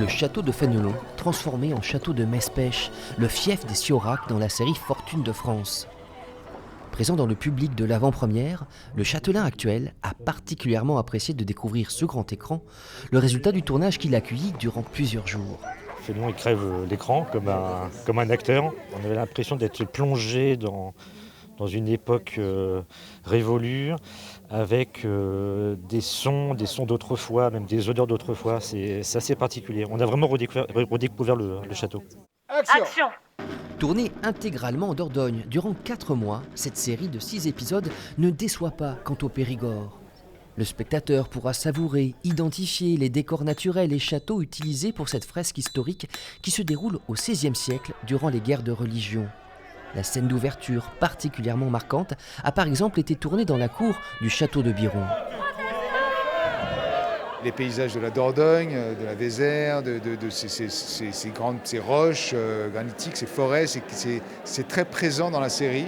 le château de Fénelon, transformé en château de Mespech, le fief des Siorac dans la série Fortune de France. Présent dans le public de l'avant-première, le châtelain actuel a particulièrement apprécié de découvrir ce grand écran, le résultat du tournage qu'il accueillit durant plusieurs jours. Fénelon, il crève l'écran comme un acteur. On avait l'impression d'être plongé dans une époque révolue, avec des sons d'autrefois, même des odeurs d'autrefois. C'est assez particulier. On a vraiment redécouvert le château. Action! Tournée intégralement en Dordogne durant 4 mois, cette série de 6 épisodes ne déçoit pas quant au Périgord. Le spectateur pourra savourer, identifier les décors naturels et châteaux utilisés pour cette fresque historique qui se déroule au XVIe siècle durant les guerres de religion. La scène d'ouverture, particulièrement marquante, a par exemple été tournée dans la cour du château de Biron. Les paysages de la Dordogne, de la Vézère, de ces roches granitiques, ces forêts, c'est très présent dans la série.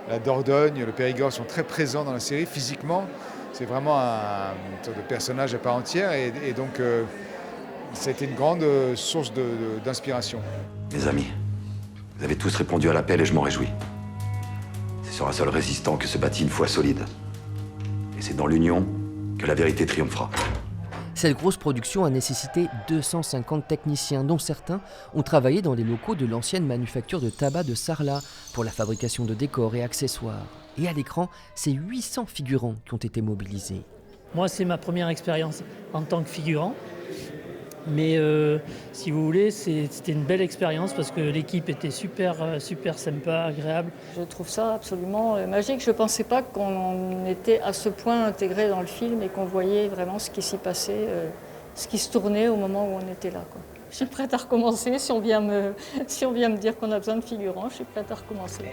La Dordogne, le Périgord sont très présents dans la série physiquement. C'est vraiment une sorte de personnage à part entière et donc c'était une grande source d'inspiration. Mes amis, vous avez tous répondu à l'appel et je m'en réjouis. C'est sur un seul résistant que se bâtit une foi solide. Et c'est dans l'union que la vérité triomphera. Cette grosse production a nécessité 250 techniciens, dont certains ont travaillé dans les locaux de l'ancienne manufacture de tabac de Sarlat pour la fabrication de décors et accessoires. Et à l'écran, c'est 800 figurants qui ont été mobilisés. Moi, c'est ma première expérience en tant que figurant. Mais si vous voulez, c'était une belle expérience parce que l'équipe était super sympa, agréable. Je trouve ça absolument magique. Je ne pensais pas qu'on était à ce point intégré dans le film et qu'on voyait vraiment ce qui s'y passait, ce qui se tournait au moment où on était là, quoi. Je suis prête à recommencer. Si on vient me dire qu'on a besoin de figurants, je suis prête à recommencer.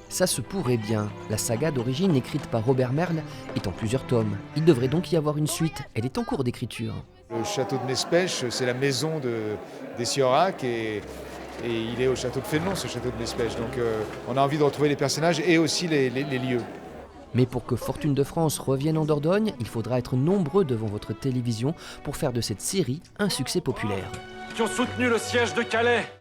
Ça se pourrait bien. La saga d'origine écrite par Robert Merle est en plusieurs tomes. Il devrait donc y avoir une suite. Elle est en cours d'écriture. Le château de Mespech, c'est la maison des Siorac et il est au château de Fénelon, ce château de Mespech. Donc on a envie de retrouver les personnages et aussi les lieux. Mais pour que Fortune de France revienne en Dordogne, il faudra être nombreux devant votre télévision pour faire de cette série un succès populaire. Qui ont soutenu le siège de Calais.